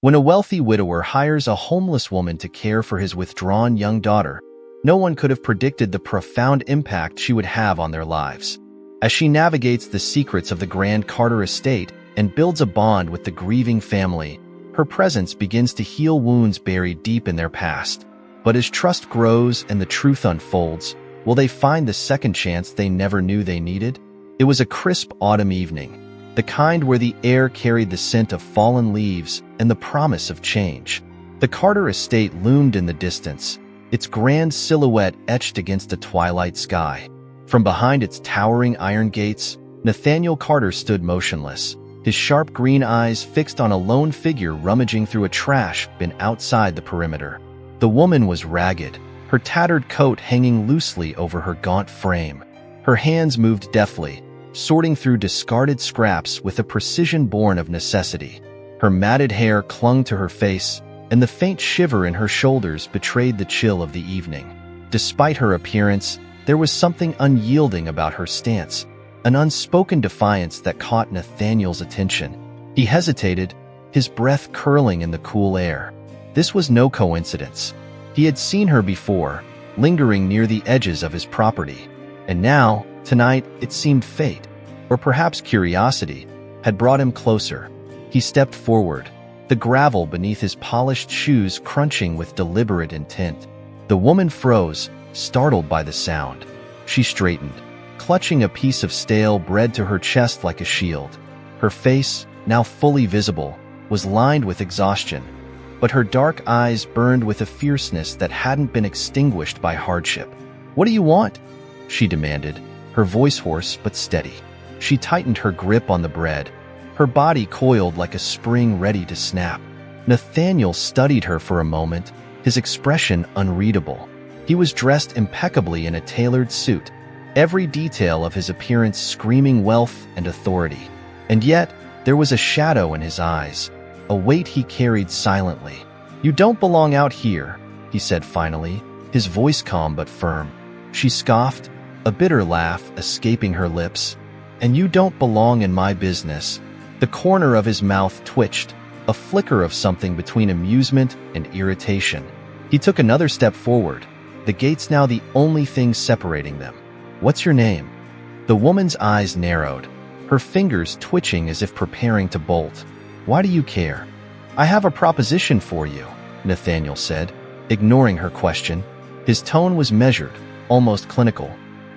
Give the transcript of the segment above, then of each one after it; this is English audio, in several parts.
When a wealthy widower hires a homeless woman to care for his withdrawn young daughter, no one could have predicted the profound impact she would have on their lives. As she navigates the secrets of the Grand Carter estate and builds a bond with the grieving family, her presence begins to heal wounds buried deep in their past. But as trust grows and the truth unfolds, will they find the second chance they never knew they needed? It was a crisp autumn evening, the kind where the air carried the scent of fallen leaves and the promise of change. The Carter estate loomed in the distance, its grand silhouette etched against the twilight sky. From behind its towering iron gates, Nathaniel Carter stood motionless, his sharp green eyes fixed on a lone figure rummaging through a trash bin outside the perimeter. The woman was ragged, her tattered coat hanging loosely over her gaunt frame. Her hands moved deftly, sorting through discarded scraps with a precision born of necessity. Her matted hair clung to her face, and the faint shiver in her shoulders betrayed the chill of the evening. Despite her appearance, there was something unyielding about her stance, an unspoken defiance that caught Nathaniel's attention. He hesitated, his breath curling in the cool air. This was no coincidence. He had seen her before, lingering near the edges of his property. And now, tonight, it seemed fate, or perhaps curiosity, had brought him closer. He stepped forward, the gravel beneath his polished shoes crunching with deliberate intent. The woman froze, startled by the sound. She straightened, clutching a piece of stale bread to her chest like a shield. Her face, now fully visible, was lined with exhaustion, but her dark eyes burned with a fierceness that hadn't been extinguished by hardship. "What do you want?" she demanded, her voice hoarse but steady. She tightened her grip on the bread, her body coiled like a spring ready to snap. Nathaniel studied her for a moment, his expression unreadable. He was dressed impeccably in a tailored suit, every detail of his appearance screaming wealth and authority. And yet, there was a shadow in his eyes, a weight he carried silently. "You don't belong out here," he said finally, his voice calm but firm. She scoffed, a bitter laugh escaping her lips. "And you don't belong in my business." The corner of his mouth twitched, a flicker of something between amusement and irritation. He took another step forward, the gates now the only thing separating them. "What's your name?" The woman's eyes narrowed, her fingers twitching as if preparing to bolt. "Why do you care?" "I have a proposition for you," Nathaniel said, ignoring her question. His tone was measured, almost clinical.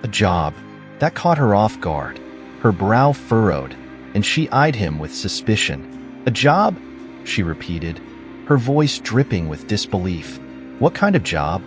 "A job." That caught her off guard. Her brow furrowed, and she eyed him with suspicion. "A job?" she repeated, her voice dripping with disbelief. "What kind of job?"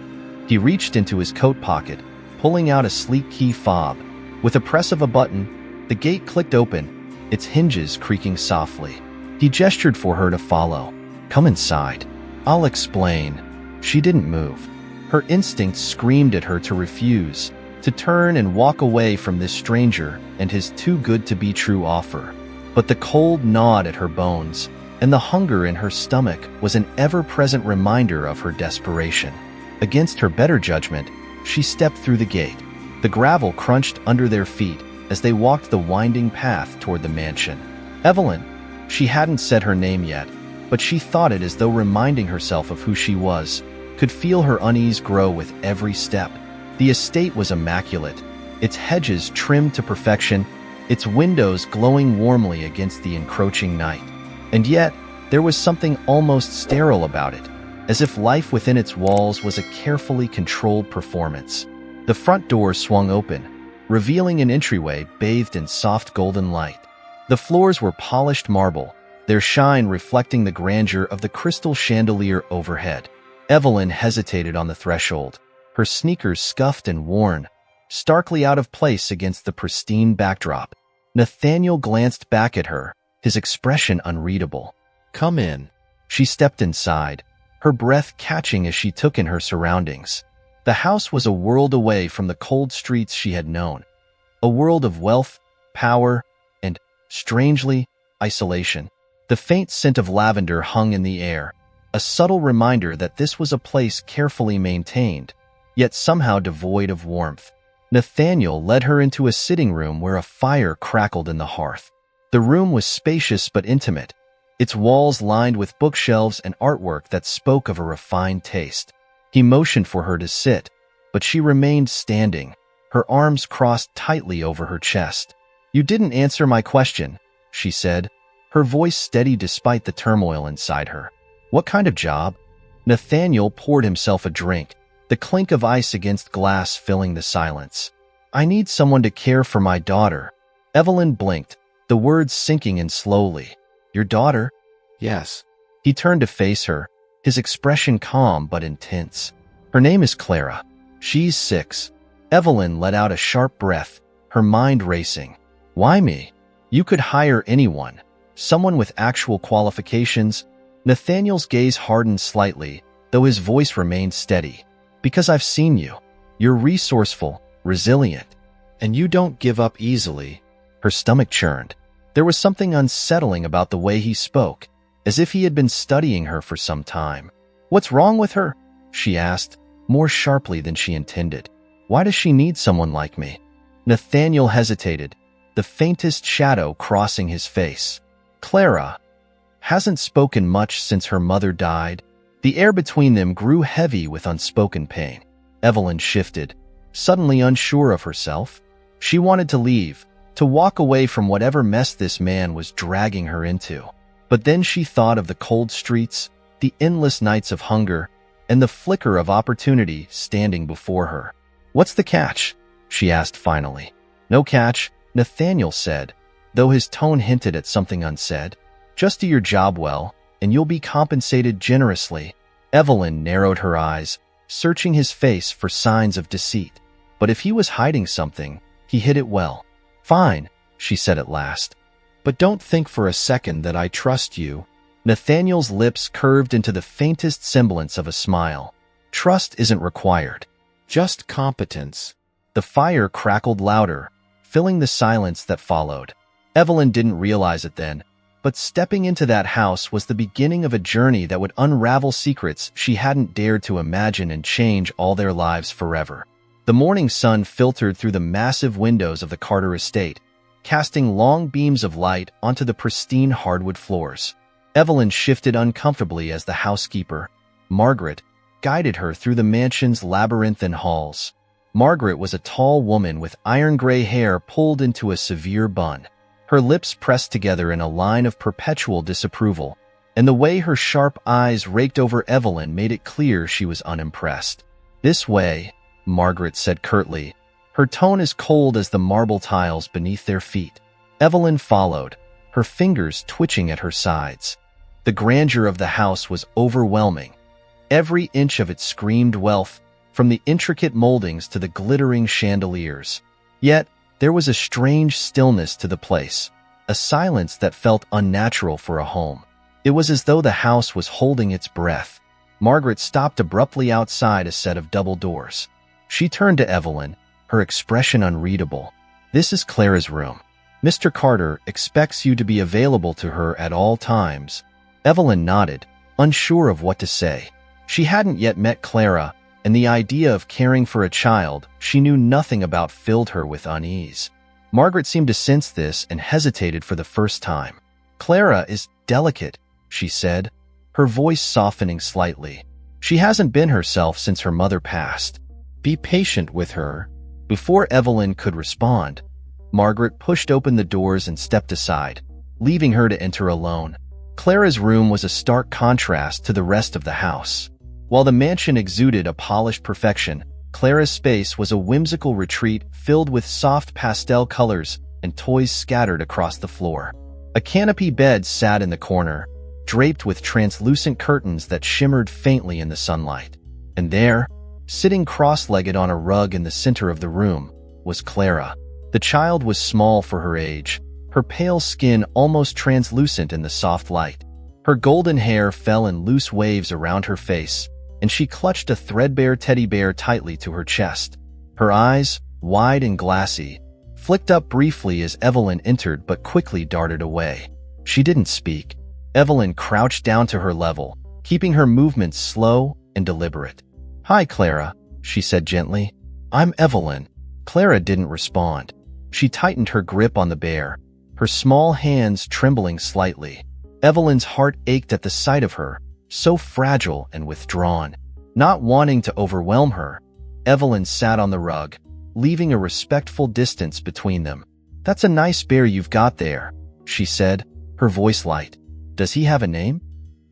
He reached into his coat pocket, pulling out a sleek key fob. With a press of a button, the gate clicked open, its hinges creaking softly. He gestured for her to follow. "Come inside. I'll explain." She didn't move. Her instincts screamed at her to refuse, to turn and walk away from this stranger and his too-good-to-be-true offer. But the cold gnawed at her bones, and the hunger in her stomach was an ever-present reminder of her desperation. Against her better judgment, she stepped through the gate. The gravel crunched under their feet as they walked the winding path toward the mansion. Evelyn. She hadn't said her name yet, but she thought it as though reminding herself of who she was, could feel her unease grow with every step. The estate was immaculate, its hedges trimmed to perfection, its windows glowing warmly against the encroaching night. And yet, there was something almost sterile about it, as if life within its walls was a carefully controlled performance. The front door swung open, revealing an entryway bathed in soft golden light. The floors were polished marble, their shine reflecting the grandeur of the crystal chandelier overhead. Evelyn hesitated on the threshold, her sneakers scuffed and worn, starkly out of place against the pristine backdrop. Nathaniel glanced back at her, his expression unreadable. "Come in." She stepped inside, her breath catching as she took in her surroundings. The house was a world away from the cold streets she had known, a world of wealth, power, and, strangely, isolation. The faint scent of lavender hung in the air, a subtle reminder that this was a place carefully maintained, yet somehow devoid of warmth. Nathaniel led her into a sitting room where a fire crackled in the hearth. The room was spacious but intimate, its walls lined with bookshelves and artwork that spoke of a refined taste. He motioned for her to sit, but she remained standing, her arms crossed tightly over her chest. "You didn't answer my question," she said, her voice steady despite the turmoil inside her. "What kind of job?" Nathaniel poured himself a drink, the clink of ice against glass filling the silence. "I need someone to care for my daughter." Evelyn blinked, the words sinking in slowly. "Your daughter?" Yes. He turned to face her, his expression calm but intense. "Her name is Clara. She's 6. Evelyn let out a sharp breath, her mind racing. "Why me? You could hire anyone. Someone with actual qualifications." Nathaniel's gaze hardened slightly, though his voice remained steady. "Because I've seen you. You're resourceful, resilient, and you don't give up easily." Her stomach churned. There was something unsettling about the way he spoke, as if he had been studying her for some time. "What's wrong with her?" she asked, more sharply than she intended. "Why does she need someone like me?" Nathaniel hesitated, the faintest shadow crossing his face. "Clara hasn't spoken much since her mother died." The air between them grew heavy with unspoken pain. Evelyn shifted, suddenly unsure of herself. She wanted to leave, to walk away from whatever mess this man was dragging her into. But then she thought of the cold streets, the endless nights of hunger, and the flicker of opportunity standing before her. "What's the catch?" she asked finally. "No catch," Nathaniel said, though his tone hinted at something unsaid. "Just do your job well, and you'll be compensated generously." Evelyn narrowed her eyes, searching his face for signs of deceit. But if he was hiding something, he hid it well. "Fine," she said at last. "But don't think for a second that I trust you." Nathaniel's lips curved into the faintest semblance of a smile. "Trust isn't required. Just competence." The fire crackled louder, filling the silence that followed. Evelyn didn't realize it then, but stepping into that house was the beginning of a journey that would unravel secrets she hadn't dared to imagine and change all their lives forever. The morning sun filtered through the massive windows of the Carter estate, casting long beams of light onto the pristine hardwood floors. Evelyn shifted uncomfortably as the housekeeper, Margaret, guided her through the mansion's labyrinthine halls. Margaret was a tall woman with iron-gray hair pulled into a severe bun, her lips pressed together in a line of perpetual disapproval, and the way her sharp eyes raked over Evelyn made it clear she was unimpressed. "This way," Margaret said curtly, her tone as cold as the marble tiles beneath their feet. Evelyn followed, her fingers twitching at her sides. The grandeur of the house was overwhelming. Every inch of it screamed wealth, from the intricate moldings to the glittering chandeliers. Yet, there was a strange stillness to the place, a silence that felt unnatural for a home. It was as though the house was holding its breath. Margaret stopped abruptly outside a set of double doors. She turned to Evelyn, her expression unreadable. "This is Clara's room. Mr. Carter expects you to be available to her at all times." Evelyn nodded, unsure of what to say. She hadn't yet met Clara, and the idea of caring for a child she knew nothing about filled her with unease. Margaret seemed to sense this and hesitated for the first time. "Clara is delicate," she said, her voice softening slightly. "She hasn't been herself since her mother passed. Be patient with her." Before Evelyn could respond, Margaret pushed open the doors and stepped aside, leaving her to enter alone. Clara's room was a stark contrast to the rest of the house. While the mansion exuded a polished perfection, Clara's space was a whimsical retreat filled with soft pastel colors and toys scattered across the floor. A canopy bed sat in the corner, draped with translucent curtains that shimmered faintly in the sunlight. And there, sitting cross-legged on a rug in the center of the room, was Clara. The child was small for her age, her pale skin almost translucent in the soft light. Her golden hair fell in loose waves around her face, and she clutched a threadbare teddy bear tightly to her chest. Her eyes, wide and glassy, flicked up briefly as Evelyn entered but quickly darted away. She didn't speak. Evelyn crouched down to her level, keeping her movements slow and deliberate. "Hi, Clara," she said gently. "I'm Evelyn." Clara didn't respond. She tightened her grip on the bear, her small hands trembling slightly. Evelyn's heart ached at the sight of her, so fragile and withdrawn. Not wanting to overwhelm her, Evelyn sat on the rug, leaving a respectful distance between them. "That's a nice bear you've got there," she said, her voice light. "Does he have a name?"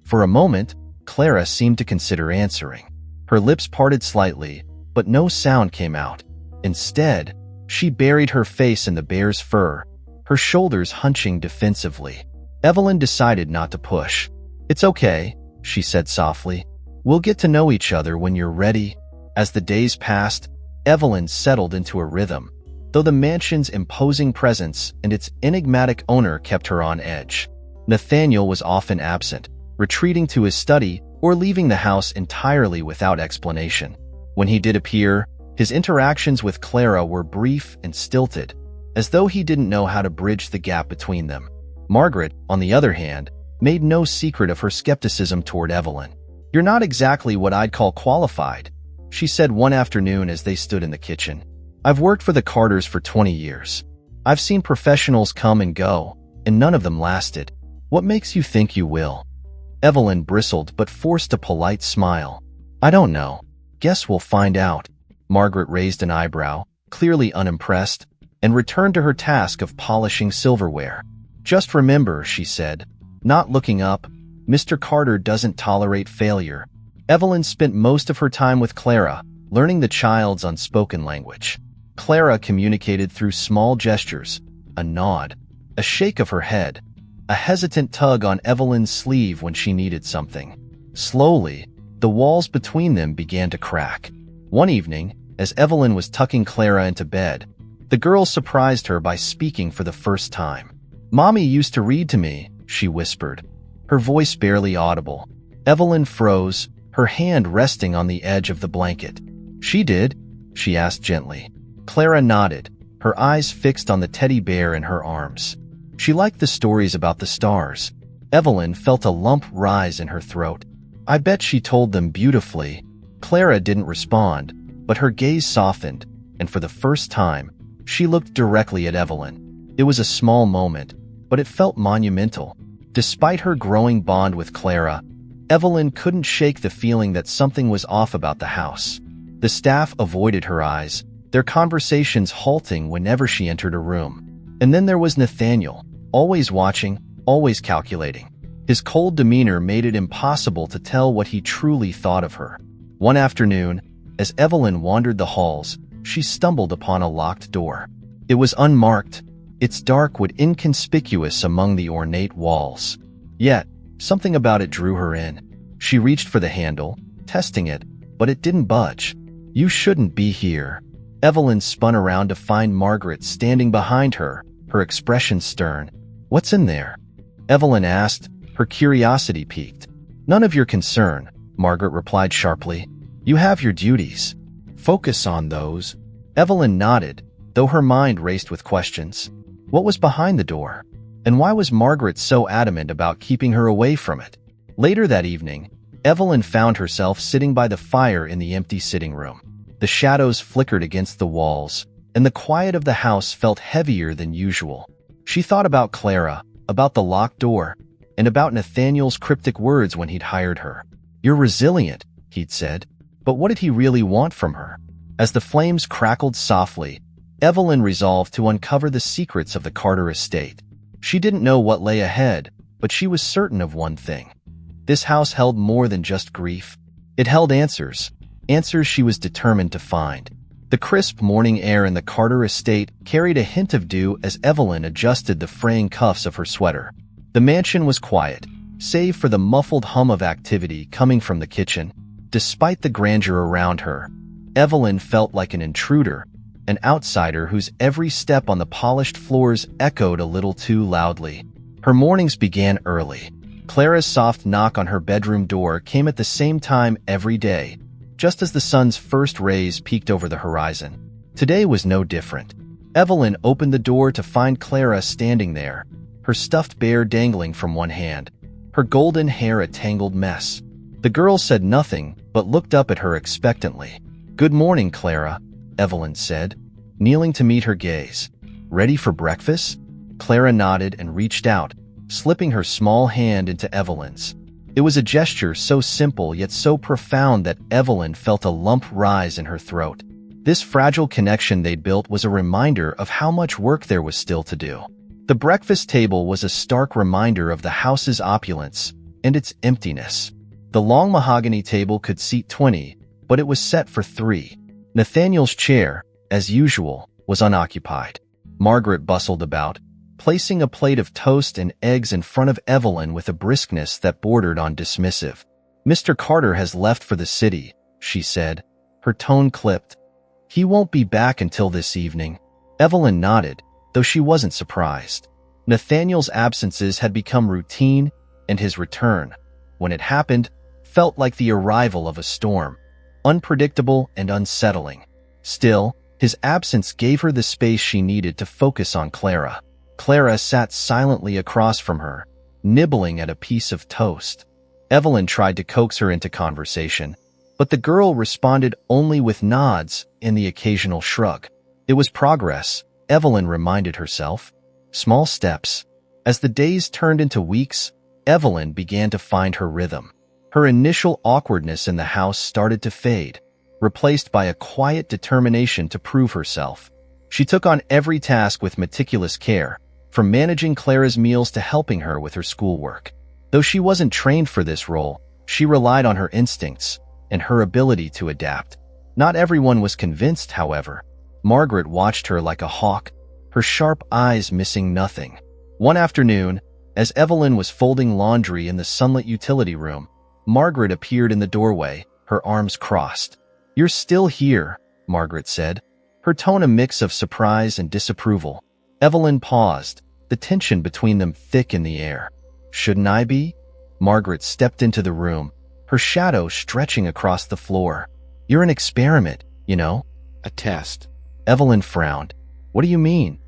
For a moment, Clara seemed to consider answering. Her lips parted slightly, but no sound came out. Instead, she buried her face in the bear's fur, her shoulders hunching defensively. Evelyn decided not to push. "It's okay," she said softly. "We'll get to know each other when you're ready." As the days passed, Evelyn settled into a rhythm, though the mansion's imposing presence and its enigmatic owner kept her on edge. Nathaniel was often absent, retreating to his study or leaving the house entirely without explanation. When he did appear, his interactions with Clara were brief and stilted, as though he didn't know how to bridge the gap between them. Margaret, on the other hand, made no secret of her skepticism toward Evelyn. "You're not exactly what I'd call qualified," she said one afternoon as they stood in the kitchen. "I've worked for the Carters for 20 years. I've seen professionals come and go, and none of them lasted. What makes you think you will?" Evelyn bristled but forced a polite smile. "I don't know. Guess we'll find out." Margaret raised an eyebrow, clearly unimpressed, and returned to her task of polishing silverware. "Just remember," she said, not looking up, "Mr. Carter doesn't tolerate failure." Evelyn spent most of her time with Clara, learning the child's unspoken language. Clara communicated through small gestures, a nod, a shake of her head, a hesitant tug on Evelyn's sleeve when she needed something. Slowly, the walls between them began to crack. One evening, as Evelyn was tucking Clara into bed, the girl surprised her by speaking for the first time. "Mommy used to read to me," she whispered, her voice barely audible. Evelyn froze, her hand resting on the edge of the blanket. "She did?" she asked gently. Clara nodded, her eyes fixed on the teddy bear in her arms. She liked the stories about the stars. Evelyn felt a lump rise in her throat. "I bet she told them beautifully." Clara didn't respond, but her gaze softened, and for the first time, she looked directly at Evelyn. It was a small moment, but it felt monumental. Despite her growing bond with Clara, Evelyn couldn't shake the feeling that something was off about the house. The staff avoided her eyes, their conversations halting whenever she entered a room. And then there was Nathaniel, always watching, always calculating. His cold demeanor made it impossible to tell what he truly thought of her. One afternoon, as Evelyn wandered the halls, she stumbled upon a locked door. It was unmarked, its dark wood inconspicuous among the ornate walls. Yet, something about it drew her in. She reached for the handle, testing it, but it didn't budge. "You shouldn't be here." Evelyn spun around to find Margaret standing behind her, her expression stern. "What's in there?" Evelyn asked, her curiosity piqued. "None of your concern," Margaret replied sharply. "You have your duties. Focus on those." Evelyn nodded, though her mind raced with questions. What was behind the door? And why was Margaret so adamant about keeping her away from it? Later that evening, Evelyn found herself sitting by the fire in the empty sitting room. The shadows flickered against the walls, and the quiet of the house felt heavier than usual. She thought about Clara, about the locked door, and about Nathaniel's cryptic words when he'd hired her. "You're resilient," he'd said. But what did he really want from her? As the flames crackled softly, Evelyn resolved to uncover the secrets of the Carter estate. She didn't know what lay ahead, but she was certain of one thing. This house held more than just grief. It held answers, answers she was determined to find. The crisp morning air in the Carter estate carried a hint of dew as Evelyn adjusted the fraying cuffs of her sweater. The mansion was quiet, save for the muffled hum of activity coming from the kitchen. Despite the grandeur around her, Evelyn felt like an intruder, an outsider whose every step on the polished floors echoed a little too loudly. Her mornings began early. Clara's soft knock on her bedroom door came at the same time every day, just as the sun's first rays peeked over the horizon. Today was no different. Evelyn opened the door to find Clara standing there, her stuffed bear dangling from one hand, her golden hair a tangled mess. The girl said nothing, but looked up at her expectantly. "Good morning, Clara," Evelyn said, kneeling to meet her gaze. "Ready for breakfast?" Clara nodded and reached out, slipping her small hand into Evelyn's. It was a gesture so simple yet so profound that Evelyn felt a lump rise in her throat. This fragile connection they'd built was a reminder of how much work there was still to do. The breakfast table was a stark reminder of the house's opulence and its emptiness. The long mahogany table could seat 20, but it was set for 3. Nathaniel's chair, as usual, was unoccupied. Margaret bustled about, placing a plate of toast and eggs in front of Evelyn with a briskness that bordered on dismissive. "Mr. Carter has left for the city," she said, her tone clipped. "He won't be back until this evening." Evelyn nodded, though she wasn't surprised. Nathaniel's absences had become routine, and his return, when it happened, felt like the arrival of a storm, unpredictable and unsettling. Still, his absence gave her the space she needed to focus on Clara. Clara sat silently across from her, nibbling at a piece of toast. Evelyn tried to coax her into conversation, but the girl responded only with nods and the occasional shrug. It was progress, Evelyn reminded herself. Small steps. As the days turned into weeks, Evelyn began to find her rhythm. Her initial awkwardness in the house started to fade, replaced by a quiet determination to prove herself. She took on every task with meticulous care, from managing Clara's meals to helping her with her schoolwork. Though she wasn't trained for this role, she relied on her instincts and her ability to adapt. Not everyone was convinced, however. Margaret watched her like a hawk, her sharp eyes missing nothing. One afternoon, as Evelyn was folding laundry in the sunlit utility room, Margaret appeared in the doorway, her arms crossed. "You're still here," Margaret said, her tone a mix of surprise and disapproval. Evelyn paused, the tension between them thick in the air. "Shouldn't I be?" Margaret stepped into the room, her shadow stretching across the floor. "You're an experiment, you know." "A test." Evelyn frowned. "What do you mean?"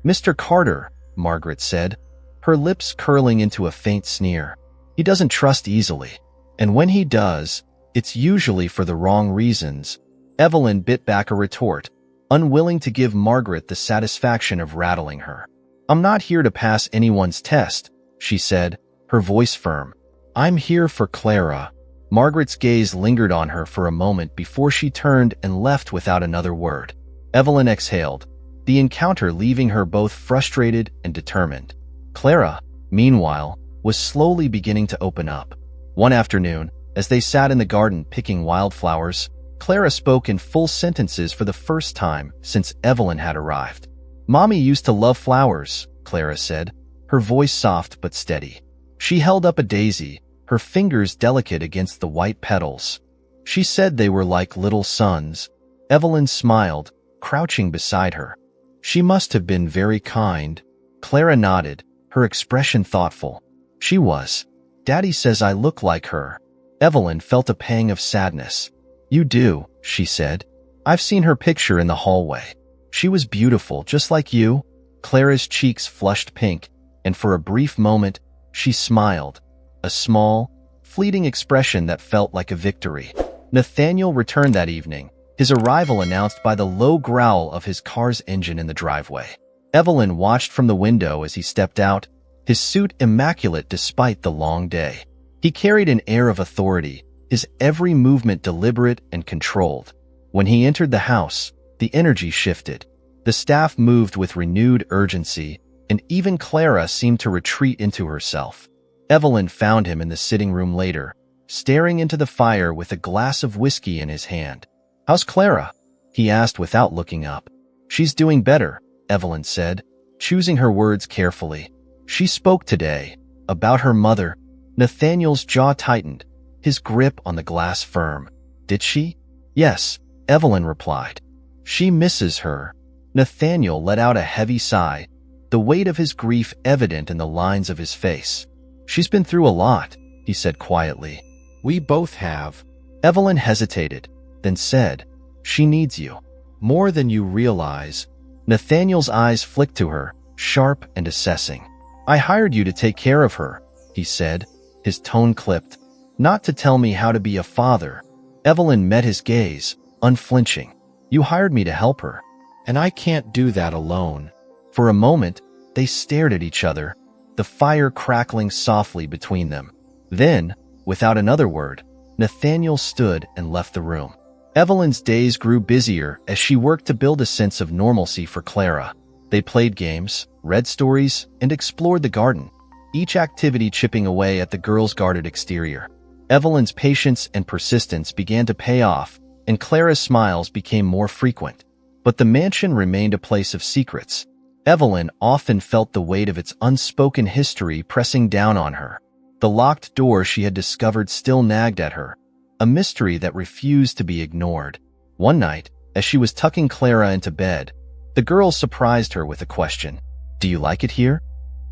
"Mr. Carter," Margaret said, her lips curling into a faint sneer. "He doesn't trust easily. And when he does, it's usually for the wrong reasons." Evelyn bit back a retort, unwilling to give Margaret the satisfaction of rattling her. "I'm not here to pass anyone's test," she said, her voice firm. "I'm here for Clara." Margaret's gaze lingered on her for a moment before she turned and left without another word. Evelyn exhaled, the encounter leaving her both frustrated and determined. Clara, meanwhile, was slowly beginning to open up. One afternoon, as they sat in the garden picking wildflowers, Clara spoke in full sentences for the first time since Evelyn had arrived. "Mommy used to love flowers," Clara said, her voice soft but steady. She held up a daisy, her fingers delicate against the white petals. "She said they were like little sons." Evelyn smiled, crouching beside her. "She must have been very kind." Clara nodded, her expression thoughtful. "She was. Daddy says I look like her." Evelyn felt a pang of sadness. "You do," she said. "I've seen her picture in the hallway. She was beautiful, just like you." Clara's cheeks flushed pink, and for a brief moment, she smiled, a small, fleeting expression that felt like a victory. Nathaniel returned that evening, his arrival announced by the low growl of his car's engine in the driveway. Evelyn watched from the window as he stepped out, his suit immaculate despite the long day. He carried an air of authority, his every movement deliberate and controlled. When he entered the house, the energy shifted. The staff moved with renewed urgency, and even Clara seemed to retreat into herself. Evelyn found him in the sitting room later, staring into the fire with a glass of whiskey in his hand. "How's Clara?" he asked without looking up. "She's doing better," Evelyn said, choosing her words carefully. "She spoke today about her mother." Nathaniel's jaw tightened, his grip on the glass firm. "Did she?" "Yes," Evelyn replied. "She misses her." Nathaniel let out a heavy sigh, the weight of his grief evident in the lines of his face. "She's been through a lot," he said quietly. "We both have." Evelyn hesitated, then said, "She needs you. "More than you realize." Nathaniel's eyes flicked to her, sharp and assessing. "I hired you to take care of her," he said, his tone clipped. "Not to tell me how to be a father." Evelyn met his gaze, unflinching. "You hired me to help her." "And I can't do that alone." For a moment, they stared at each other, the fire crackling softly between them. Then, without another word, Nathaniel stood and left the room. Evelyn's days grew busier as she worked to build a sense of normalcy for Clara. They played games, read stories, and explored the garden, each activity chipping away at the girl's guarded exterior. Evelyn's patience and persistence began to pay off, and Clara's smiles became more frequent. But the mansion remained a place of secrets. Evelyn often felt the weight of its unspoken history pressing down on her. The locked door she had discovered still nagged at her, a mystery that refused to be ignored. One night, as she was tucking Clara into bed, the girl surprised her with a question. "Do you like it here?"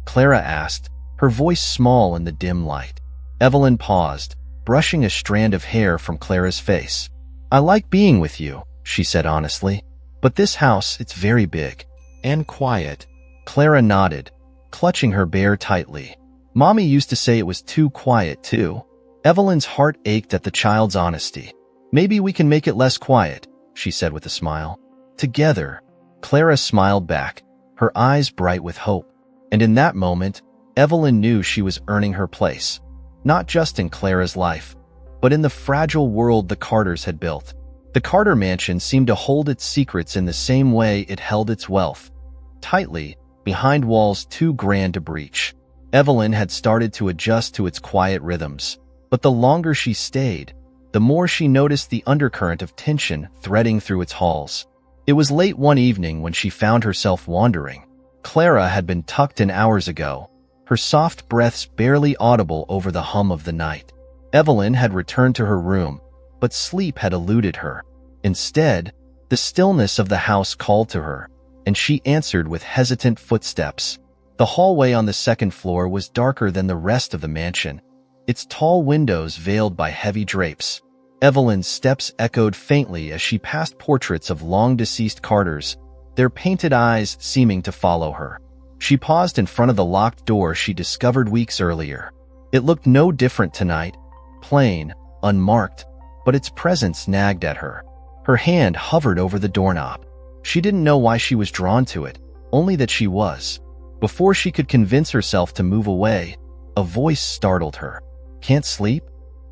Clara asked, her voice small in the dim light. Evelyn paused, brushing a strand of hair from Clara's face. "I like being with you," she said honestly. "But this house, it's very big." And quiet. Clara nodded, clutching her bear tightly. "Mommy used to say it was too quiet, too." Evelyn's heart ached at the child's honesty. "Maybe we can make it less quiet," she said with a smile. Together, Clara smiled back, her eyes bright with hope. And in that moment, Evelyn knew she was earning her place, not just in Clara's life, but in the fragile world the Carters had built. The Carter mansion seemed to hold its secrets in the same way it held its wealth, tightly, behind walls too grand to breach. Evelyn had started to adjust to its quiet rhythms, but the longer she stayed, the more she noticed the undercurrent of tension threading through its halls. It was late one evening when she found herself wandering. Clara had been tucked in hours ago, her soft breaths barely audible over the hum of the night. Evelyn had returned to her room, but sleep had eluded her. Instead, the stillness of the house called to her, and she answered with hesitant footsteps. The hallway on the second floor was darker than the rest of the mansion, its tall windows veiled by heavy drapes. Evelyn's steps echoed faintly as she passed portraits of long-deceased Carters, their painted eyes seeming to follow her. She paused in front of the locked door she discovered weeks earlier. It looked no different tonight, plain, unmarked, but its presence nagged at her. Her hand hovered over the doorknob. She didn't know why she was drawn to it, only that she was. Before she could convince herself to move away, a voice startled her. "Can't sleep?"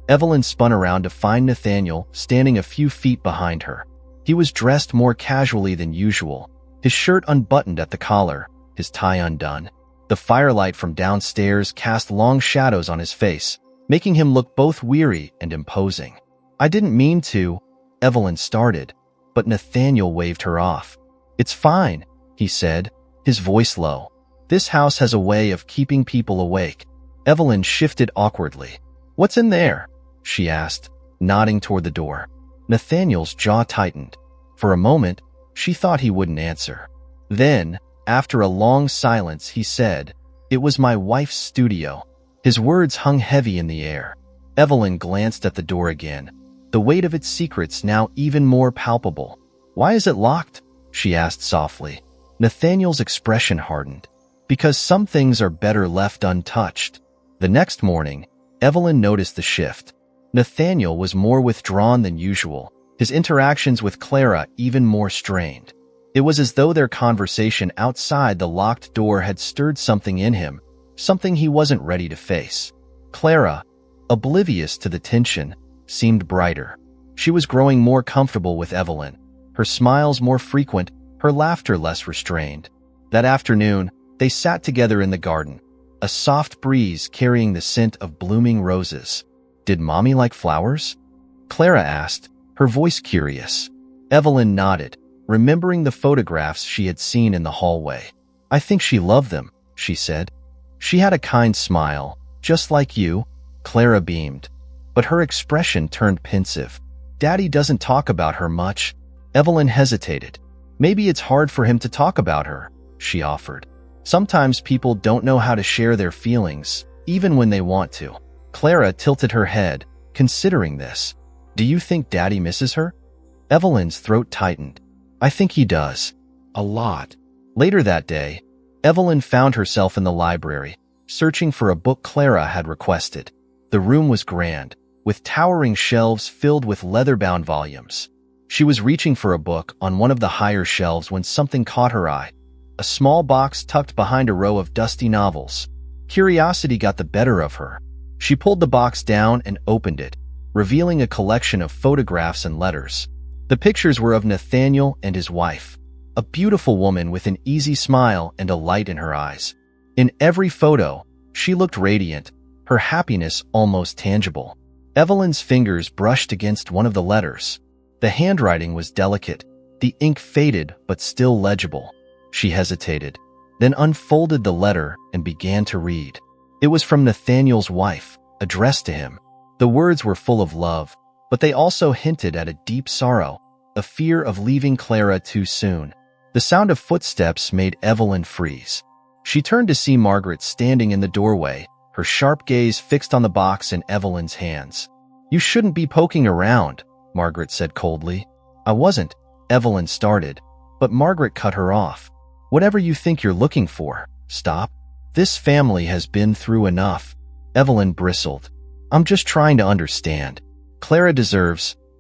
Evelyn spun around to find Nathaniel standing a few feet behind her. He was dressed more casually than usual, his shirt unbuttoned at the collar, his tie undone. The firelight from downstairs cast long shadows on his face, making him look both weary and imposing. "I didn't mean to," Evelyn started, but Nathaniel waved her off. "It's fine," he said, his voice low. "This house has a way of keeping people awake." Evelyn shifted awkwardly. "What's in there?" she asked, nodding toward the door. Nathaniel's jaw tightened. For a moment, she thought he wouldn't answer. Then, after a long silence, he said, "It was my wife's studio." His words hung heavy in the air. Evelyn glanced at the door again, the weight of its secrets now even more palpable. "Why is it locked?" she asked softly. Nathaniel's expression hardened. "Because some things are better left untouched." The next morning, Evelyn noticed the shift. Nathaniel was more withdrawn than usual, his interactions with Clara even more strained. It was as though their conversation outside the locked door had stirred something in him, something he wasn't ready to face. Clara, oblivious to the tension, seemed brighter. She was growing more comfortable with Evelyn, her smiles more frequent, her laughter less restrained. That afternoon, they sat together in the garden, a soft breeze carrying the scent of blooming roses. "Did Mommy like flowers?" Clara asked, her voice curious. Evelyn nodded, remembering the photographs she had seen in the hallway. "I think she loved them," she said. She had a kind smile, just like you. Clara beamed, but her expression turned pensive. "Daddy doesn't talk about her much." Evelyn hesitated. "Maybe it's hard for him to talk about her," she offered. "Sometimes people don't know how to share their feelings, even when they want to." Clara tilted her head, considering this. "Do you think Daddy misses her?" Evelyn's throat tightened. "I think he does. A lot." Later that day, Evelyn found herself in the library, searching for a book Clara had requested. The room was grand, with towering shelves filled with leather-bound volumes. She was reaching for a book on one of the higher shelves when something caught her eye. A small box tucked behind a row of dusty novels. Curiosity got the better of her. She pulled the box down and opened it, revealing a collection of photographs and letters. The pictures were of Nathaniel and his wife, a beautiful woman with an easy smile and a light in her eyes. In every photo, she looked radiant, her happiness almost tangible. Evelyn's fingers brushed against one of the letters. The handwriting was delicate, the ink faded but still legible. She hesitated, then unfolded the letter and began to read. It was from Nathaniel's wife, addressed to him. The words were full of love, but they also hinted at a deep sorrow, a fear of leaving Clara too soon. The sound of footsteps made Evelyn freeze. She turned to see Margaret standing in the doorway, her sharp gaze fixed on the box in Evelyn's hands. "You shouldn't be poking around," Margaret said coldly. "I wasn't," Evelyn started, but Margaret cut her off. "Whatever you think you're looking for, stop. This family has been through enough." Evelyn bristled. "I'm just trying to understand.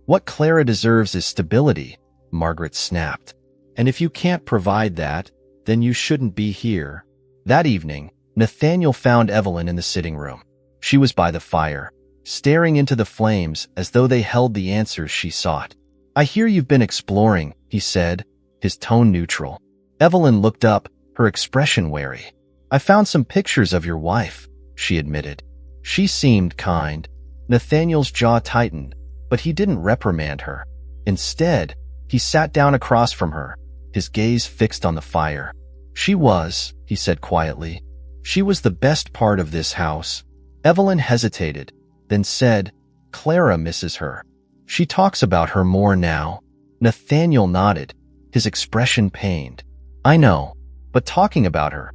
What Clara deserves is stability," Margaret snapped. "And if you can't provide that, then you shouldn't be here." That evening, Nathaniel found Evelyn in the sitting room. She was by the fire, staring into the flames as though they held the answers she sought. "I hear you've been exploring," he said, his tone neutral. Evelyn looked up, her expression wary. "I found some pictures of your wife," she admitted. She seemed kind. Nathaniel's jaw tightened, but he didn't reprimand her. Instead, he sat down across from her, his gaze fixed on the fire. He said quietly. "She was the best part of this house." Evelyn hesitated, then said, "Clara misses her. She talks about her more now." Nathaniel nodded, his expression pained. "I know, but talking about her,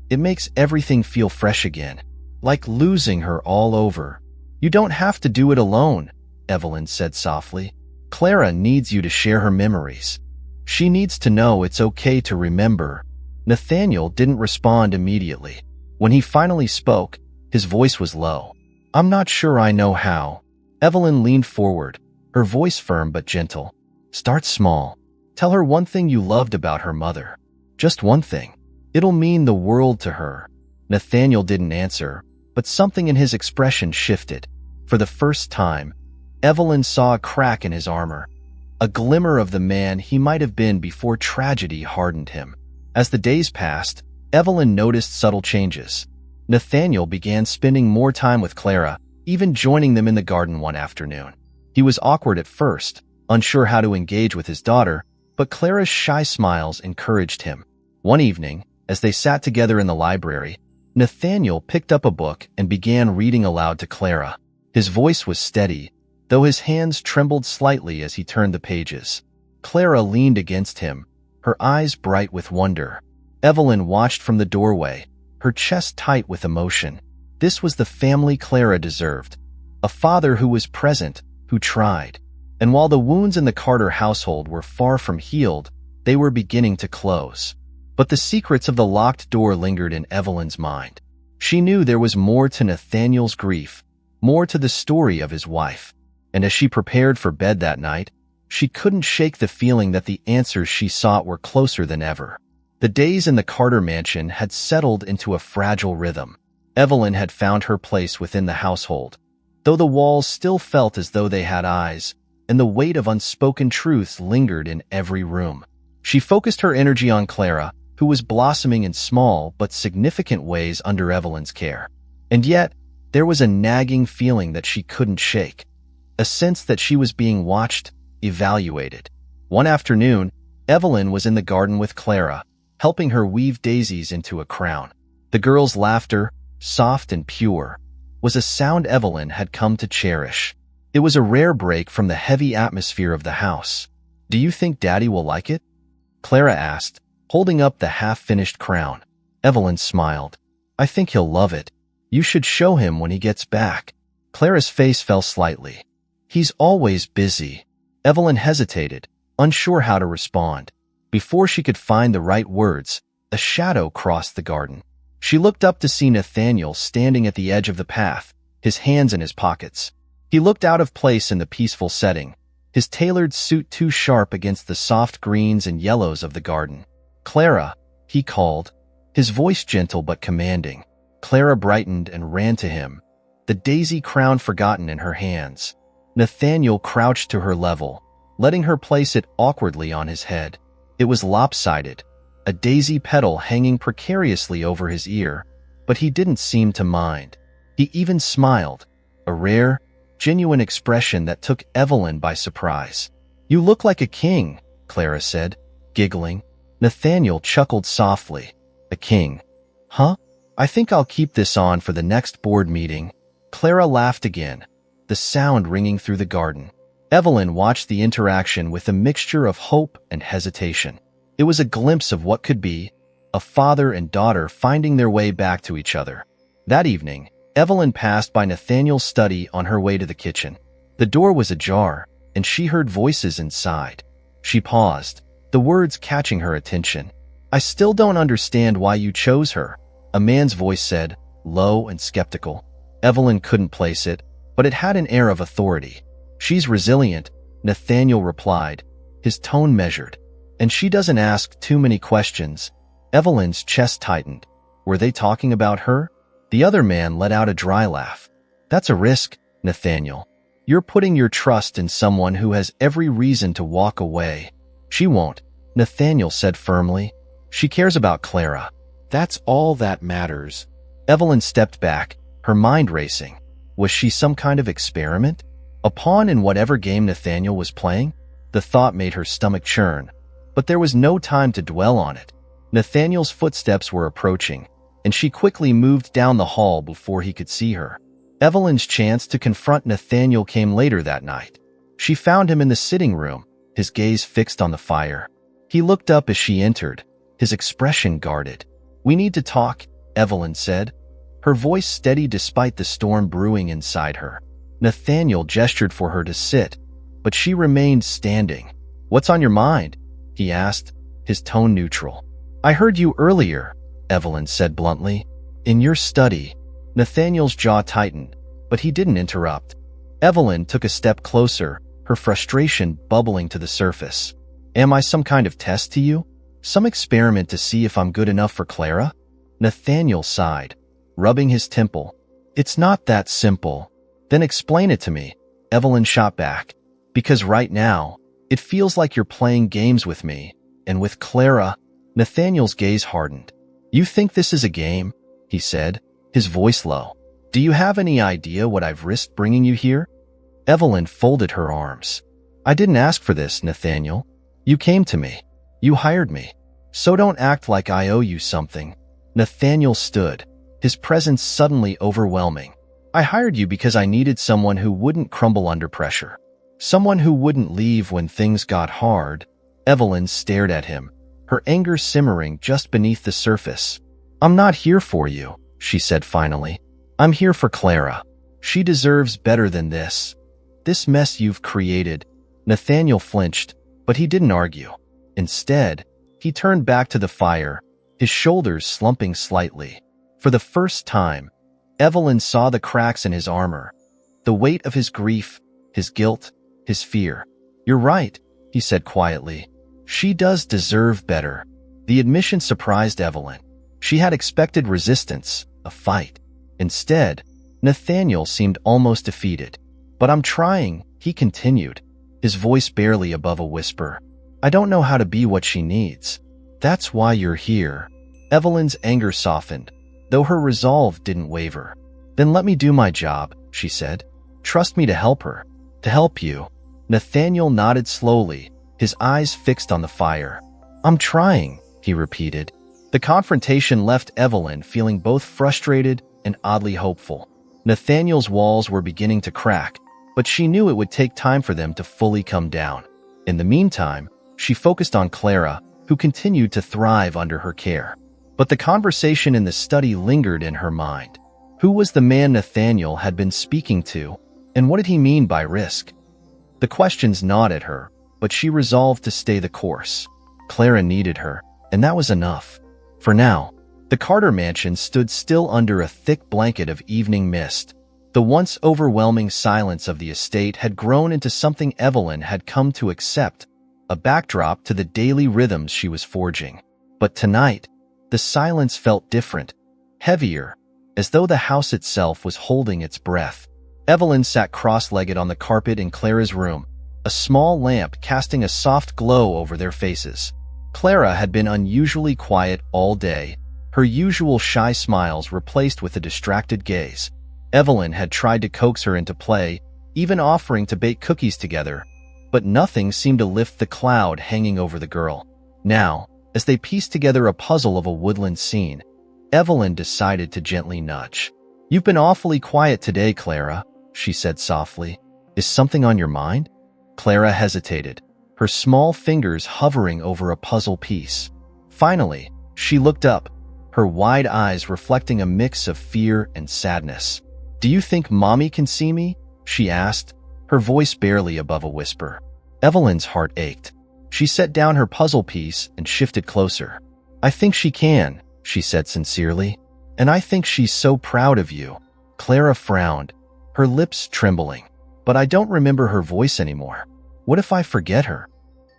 it makes everything feel fresh again, like losing her all over." "You don't have to do it alone," Evelyn said softly. "Clara needs you to share her memories. She needs to know it's okay to remember." Nathaniel didn't respond immediately. When he finally spoke, his voice was low. "I'm not sure I know how." Evelyn leaned forward, her voice firm but gentle. "Start small. Tell her one thing you loved about her mother. Just one thing. It'll mean the world to her." Nathaniel didn't answer, but something in his expression shifted. For the first time, Evelyn saw a crack in his armor, a glimmer of the man he might have been before tragedy hardened him. As the days passed, Evelyn noticed subtle changes. Nathaniel began spending more time with Clara, even joining them in the garden one afternoon. He was awkward at first, unsure how to engage with his daughter, but Clara's shy smiles encouraged him. One evening, as they sat together in the library, Nathaniel picked up a book and began reading aloud to Clara. His voice was steady, though his hands trembled slightly as he turned the pages. Clara leaned against him, her eyes bright with wonder. Evelyn watched from the doorway, her chest tight with emotion. This was the family Clara deserved. A father who was present, who tried. And while the wounds in the Carter household were far from healed, they were beginning to close. But the secrets of the locked door lingered in Evelyn's mind. She knew there was more to Nathaniel's grief, more to the story of his wife. And as she prepared for bed that night, she couldn't shake the feeling that the answers she sought were closer than ever. The days in the Carter mansion had settled into a fragile rhythm. Evelyn had found her place within the household, though the walls still felt as though they had eyes, and the weight of unspoken truths lingered in every room. She focused her energy on Clara, who was blossoming in small but significant ways under Evelyn's care. And yet, there was a nagging feeling that she couldn't shake, a sense that she was being watched, evaluated. One afternoon, Evelyn was in the garden with Clara, helping her weave daisies into a crown. The girl's laughter, soft and pure, was a sound Evelyn had come to cherish. It was a rare break from the heavy atmosphere of the house. "Do you think Daddy will like it?" Clara asked, holding up the half-finished crown. Evelyn smiled. "I think he'll love it. You should show him when he gets back." Clara's face fell slightly. "He's always busy." Evelyn hesitated, unsure how to respond. Before she could find the right words, a shadow crossed the garden. She looked up to see Nathaniel standing at the edge of the path, his hands in his pockets. He looked out of place in the peaceful setting, his tailored suit too sharp against the soft greens and yellows of the garden. "Clara," he called, his voice gentle but commanding. Clara brightened and ran to him, the daisy crown forgotten in her hands. Nathaniel crouched to her level, letting her place it awkwardly on his head. It was lopsided, a daisy petal hanging precariously over his ear, but he didn't seem to mind. He even smiled, a rare, genuine expression that took Evelyn by surprise. "You look like a king," Clara said, giggling. Nathaniel chuckled softly. "A king? Huh? I think I'll keep this on for the next board meeting." Clara laughed again, the sound ringing through the garden. Evelyn watched the interaction with a mixture of hope and hesitation. It was a glimpse of what could be, a father and daughter finding their way back to each other. That evening, Evelyn passed by Nathaniel's study on her way to the kitchen. The door was ajar, and she heard voices inside. She paused, the words catching her attention. "I still don't understand why you chose her," a man's voice said, low and skeptical. Evelyn couldn't place it, but it had an air of authority. "She's resilient," Nathaniel replied, his tone measured. "And she doesn't ask too many questions." Evelyn's chest tightened. Were they talking about her? The other man let out a dry laugh. "That's a risk, Nathaniel. You're putting your trust in someone who has every reason to walk away." "She won't," Nathaniel said firmly. "She cares about Clara. That's all that matters." Evelyn stepped back, her mind racing. Was she some kind of experiment? A pawn in whatever game Nathaniel was playing? The thought made her stomach churn, but there was no time to dwell on it. Nathaniel's footsteps were approaching, and she quickly moved down the hall before he could see her. Evelyn's chance to confront Nathaniel came later that night. She found him in the sitting room, his gaze fixed on the fire. He looked up as she entered, his expression guarded. "We need to talk," Evelyn said, her voice steady despite the storm brewing inside her. Nathaniel gestured for her to sit, but she remained standing. "What's on your mind?" he asked, his tone neutral. "I heard you earlier," Evelyn said bluntly. "In your study." Nathaniel's jaw tightened, but he didn't interrupt. Evelyn took a step closer, her frustration bubbling to the surface. "Am I some kind of test to you? Some experiment to see if I'm good enough for Clara?" Nathaniel sighed, rubbing his temple. "It's not that simple." "Then explain it to me," Evelyn shot back. "Because right now, it feels like you're playing games with me, and with Clara." Nathaniel's gaze hardened. "You think this is a game?" he said, his voice low. "Do you have any idea what I've risked bringing you here?" Evelyn folded her arms. "I didn't ask for this, Nathaniel. You came to me. You hired me. So don't act like I owe you something." Nathaniel stood, his presence suddenly overwhelming. "I hired you because I needed someone who wouldn't crumble under pressure. Someone who wouldn't leave when things got hard." Evelyn stared at him, her anger simmering just beneath the surface. "I'm not here for you," she said finally. "I'm here for Clara. She deserves better than this. This mess you've created." Nathaniel flinched, but he didn't argue. Instead, he turned back to the fire, his shoulders slumping slightly. For the first time, Evelyn saw the cracks in his armor, the weight of his grief, his guilt, his fear. "You're right," he said quietly. "She does deserve better." The admission surprised Evelyn. She had expected resistance, a fight. Instead, Nathaniel seemed almost defeated. "But I'm trying," he continued, his voice barely above a whisper. "I don't know how to be what she needs." "That's why you're here." Evelyn's anger softened, though her resolve didn't waver. "Then let me do my job," she said. "Trust me to help her. To help you." Nathaniel nodded slowly, his eyes fixed on the fire. "I'm trying," he repeated. The confrontation left Evelyn feeling both frustrated and oddly hopeful. Nathaniel's walls were beginning to crack, but she knew it would take time for them to fully come down. In the meantime, she focused on Clara, who continued to thrive under her care. But the conversation in the study lingered in her mind. Who was the man Nathaniel had been speaking to, and what did he mean by risk? The questions gnawed at her, but she resolved to stay the course. Clara needed her, and that was enough. For now, the Carter mansion stood still under a thick blanket of evening mist. The once overwhelming silence of the estate had grown into something Evelyn had come to accept, a backdrop to the daily rhythms she was forging. But tonight, the silence felt different, heavier, as though the house itself was holding its breath. Evelyn sat cross-legged on the carpet in Clara's room, a small lamp casting a soft glow over their faces. Clara had been unusually quiet all day, her usual shy smiles replaced with a distracted gaze. Evelyn had tried to coax her into play, even offering to bake cookies together, but nothing seemed to lift the cloud hanging over the girl. Now, as they pieced together a puzzle of a woodland scene, Evelyn decided to gently nudge. "You've been awfully quiet today, Clara," she said softly. "Is something on your mind?" Clara hesitated, her small fingers hovering over a puzzle piece. Finally, she looked up, her wide eyes reflecting a mix of fear and sadness. "Do you think Mommy can see me?" she asked, her voice barely above a whisper. Evelyn's heart ached. She set down her puzzle piece and shifted closer. "I think she can," she said sincerely, "and I think she's so proud of you." Clara frowned, her lips trembling. "But I don't remember her voice anymore. What if I forget her?"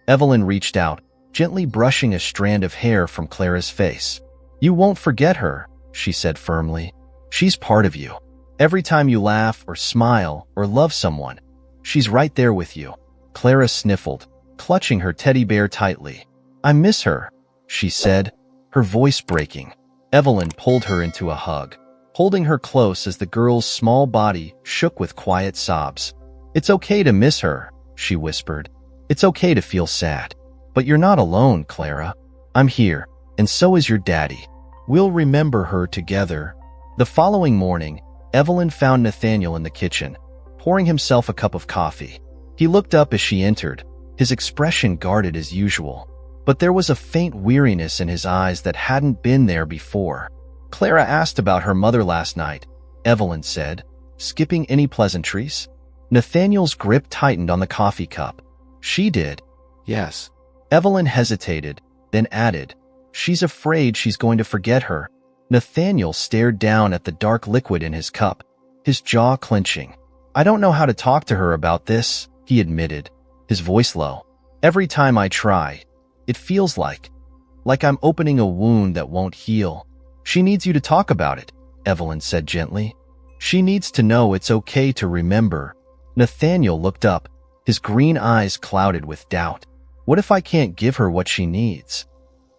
Evelyn reached out, gently brushing a strand of hair from Clara's face. "You won't forget her," she said firmly. "She's part of you. Every time you laugh or smile or love someone, she's right there with you." Clara sniffled, clutching her teddy bear tightly. "I miss her," she said, her voice breaking. Evelyn pulled her into a hug, holding her close as the girl's small body shook with quiet sobs. "It's okay to miss her," she whispered. "It's okay to feel sad. But you're not alone, Clara. I'm here, and so is your daddy. We'll remember her together." The following morning, Evelyn found Nathaniel in the kitchen, pouring himself a cup of coffee. He looked up as she entered, his expression guarded as usual, but there was a faint weariness in his eyes that hadn't been there before. "Clara asked about her mother last night," Evelyn said, skipping any pleasantries. Nathaniel's grip tightened on the coffee cup. "She did." Yes. Evelyn hesitated, then added, "She's afraid she's going to forget her." Nathaniel stared down at the dark liquid in his cup, his jaw clenching. "I don't know how to talk to her about this," he admitted, his voice low. "Every time I try, it feels like I'm opening a wound that won't heal." "She needs you to talk about it," Evelyn said gently. "She needs to know it's okay to remember." Nathaniel looked up, his green eyes clouded with doubt. "What if I can't give her what she needs?"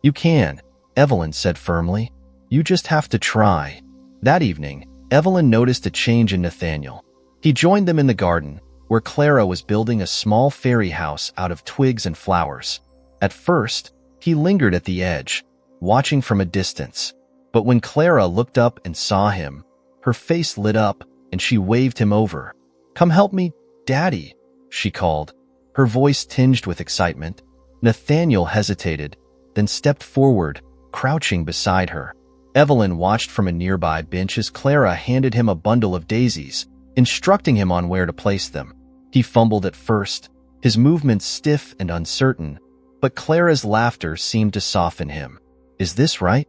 "You can," Evelyn said firmly. "You just have to try." That evening, Evelyn noticed a change in Nathaniel. He joined them in the garden, where Clara was building a small fairy house out of twigs and flowers. At first, he lingered at the edge, watching from a distance. But when Clara looked up and saw him, her face lit up and she waved him over. "Come help me, Daddy," she called, her voice tinged with excitement. Nathaniel hesitated, then stepped forward, crouching beside her. Evelyn watched from a nearby bench as Clara handed him a bundle of daisies, instructing him on where to place them. He fumbled at first, his movements stiff and uncertain, but Clara's laughter seemed to soften him. "Is this right?"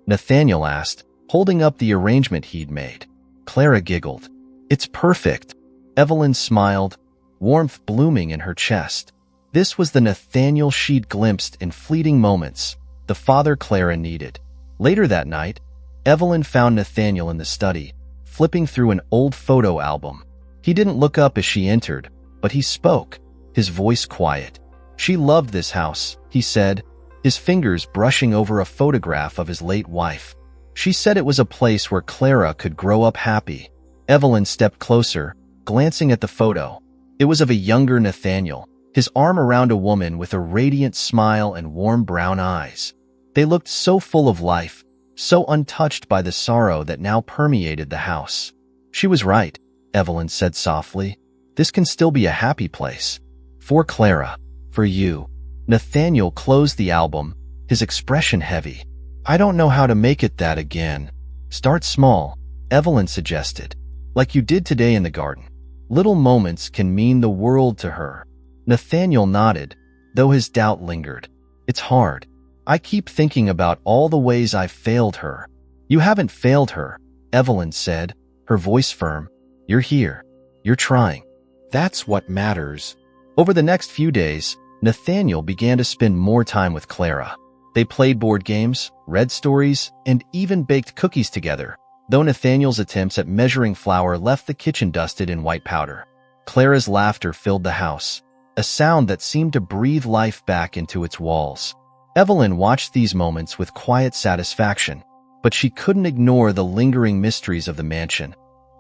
Nathaniel asked, holding up the arrangement he'd made. Clara giggled. "It's perfect." Evelyn smiled, warmth blooming in her chest. This was the Nathaniel she'd glimpsed in fleeting moments, the father Clara needed. Later that night, Evelyn found Nathaniel in the study, flipping through an old photo album. He didn't look up as she entered, but he spoke, his voice quiet. "She loved this house," he said, his fingers brushing over a photograph of his late wife. "She said it was a place where Clara could grow up happy." Evelyn stepped closer, glancing at the photo. It was of a younger Nathaniel, his arm around a woman with a radiant smile and warm brown eyes. They looked so full of life, so untouched by the sorrow that now permeated the house. "She was right," Evelyn said softly. "This can still be a happy place. For Clara. For you." Nathaniel closed the album, his expression heavy. "I don't know how to make it that again." "Start small," Evelyn suggested. "Like you did today in the garden. Little moments can mean the world to her." Nathaniel nodded, though his doubt lingered. "It's hard. I keep thinking about all the ways I've failed her." "You haven't failed her," Evelyn said, her voice firm. "You're here. You're trying." That's what matters. Over the next few days, Nathaniel began to spend more time with Clara. They played board games, read stories, and even baked cookies together, though Nathaniel's attempts at measuring flour left the kitchen dusted in white powder. Clara's laughter filled the house, a sound that seemed to breathe life back into its walls. Evelyn watched these moments with quiet satisfaction, but she couldn't ignore the lingering mysteries of the mansion.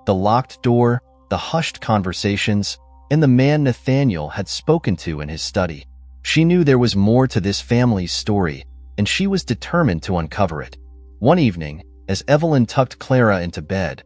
The locked door, the hushed conversations, and the man Nathaniel had spoken to in his study. She knew there was more to this family's story, and she was determined to uncover it. One evening, as Evelyn tucked Clara into bed,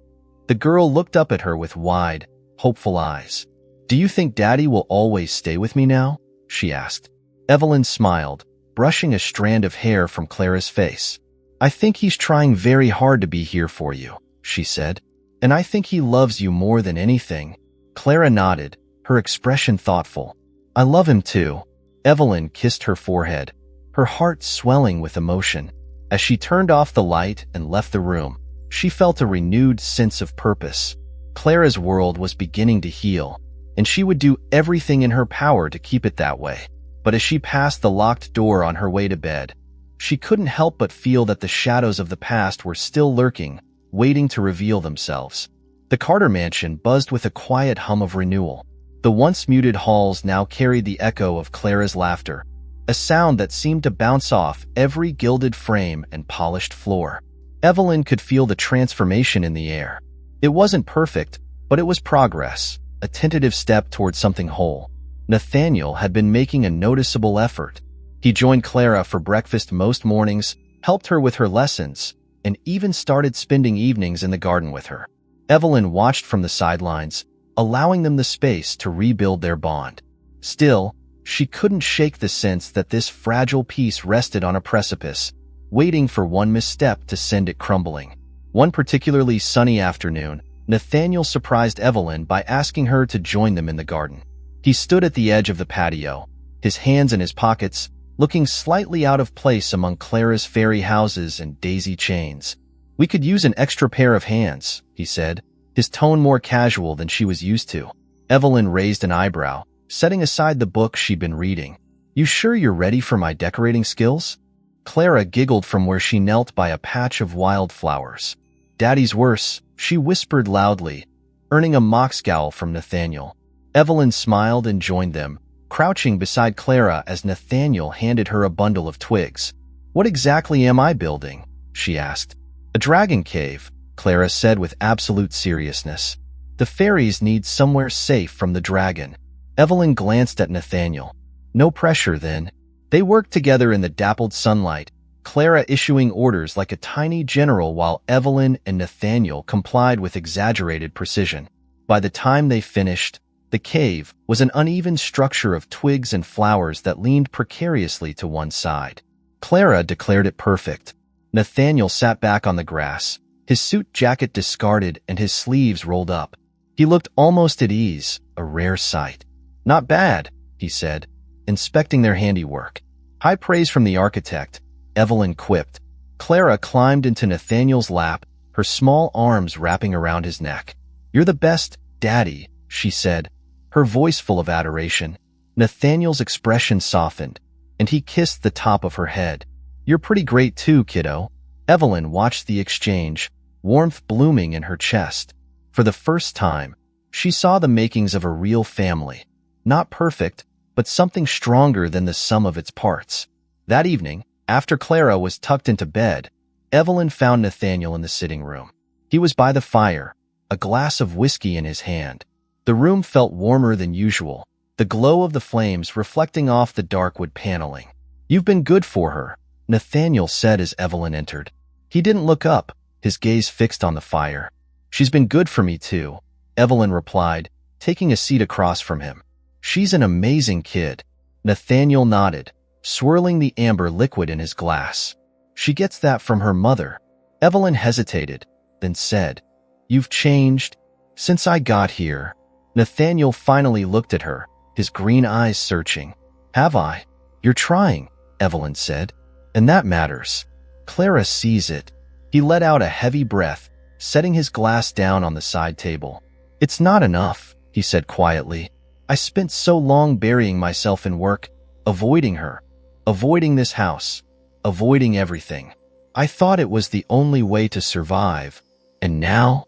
the girl looked up at her with wide, hopeful eyes. "Do you think Daddy will always stay with me now?" she asked. Evelyn smiled, brushing a strand of hair from Clara's face. "I think he's trying very hard to be here for you," she said. "And I think he loves you more than anything." Clara nodded, her expression thoughtful. "I love him too." Evelyn kissed her forehead, her heart swelling with emotion. As she turned off the light and left the room, she felt a renewed sense of purpose. Clara's world was beginning to heal, and she would do everything in her power to keep it that way. But as she passed the locked door on her way to bed, she couldn't help but feel that the shadows of the past were still lurking, waiting to reveal themselves. The Carter mansion buzzed with a quiet hum of renewal. The once muted halls now carried the echo of Clara's laughter, a sound that seemed to bounce off every gilded frame and polished floor. Evelyn could feel the transformation in the air. It wasn't perfect, but it was progress, a tentative step toward something whole. Nathaniel had been making a noticeable effort. He joined Clara for breakfast most mornings, helped her with her lessons, and even started spending evenings in the garden with her. Evelyn watched from the sidelines, allowing them the space to rebuild their bond. Still, she couldn't shake the sense that this fragile piece rested on a precipice, waiting for one misstep to send it crumbling. One particularly sunny afternoon, Nathaniel surprised Evelyn by asking her to join them in the garden. He stood at the edge of the patio, his hands in his pockets, looking slightly out of place among Clara's fairy houses and daisy chains. "We could use an extra pair of hands," he said, his tone more casual than she was used to. Evelyn raised an eyebrow, setting aside the book she'd been reading. "You sure you're ready for my decorating skills?" Clara giggled from where she knelt by a patch of wildflowers. "Daddy's worse," she whispered loudly, earning a mock scowl from Nathaniel. Evelyn smiled and joined them, crouching beside Clara as Nathaniel handed her a bundle of twigs. "What exactly am I building?" she asked. "A dragon cave," Clara said with absolute seriousness. "The fairies need somewhere safe from the dragon." Evelyn glanced at Nathaniel. "No pressure, then." They worked together in the dappled sunlight, Clara issuing orders like a tiny general while Evelyn and Nathaniel complied with exaggerated precision. By the time they finished, the cave was an uneven structure of twigs and flowers that leaned precariously to one side. Clara declared it perfect. Nathaniel sat back on the grass, his suit jacket discarded and his sleeves rolled up. He looked almost at ease, a rare sight. "Not bad," he said, inspecting their handiwork. "High praise from the architect," Evelyn quipped. Clara climbed into Nathaniel's lap, her small arms wrapping around his neck. "You're the best, Daddy," she said, her voice full of adoration. Nathaniel's expression softened, and he kissed the top of her head. "You're pretty great too, kiddo." Evelyn watched the exchange, warmth blooming in her chest. For the first time, she saw the makings of a real family. Not perfect, but something stronger than the sum of its parts. That evening, after Clara was tucked into bed, Evelyn found Nathaniel in the sitting room. He was by the fire, a glass of whiskey in his hand. The room felt warmer than usual, the glow of the flames reflecting off the dark wood paneling. "You've been good for her," Nathaniel said as Evelyn entered. He didn't look up, his gaze fixed on the fire. "She's been good for me too," Evelyn replied, taking a seat across from him. "She's an amazing kid." Nathaniel nodded, swirling the amber liquid in his glass. "She gets that from her mother." Evelyn hesitated, then said, "You've changed since I got here." Nathaniel finally looked at her, his green eyes searching. "Have I?" "You're trying," Evelyn said, "and that matters." Clara sees it. He let out a heavy breath, setting his glass down on the side table. "It's not enough," he said quietly. "I spent so long burying myself in work, avoiding her, avoiding this house, avoiding everything. I thought it was the only way to survive, And now?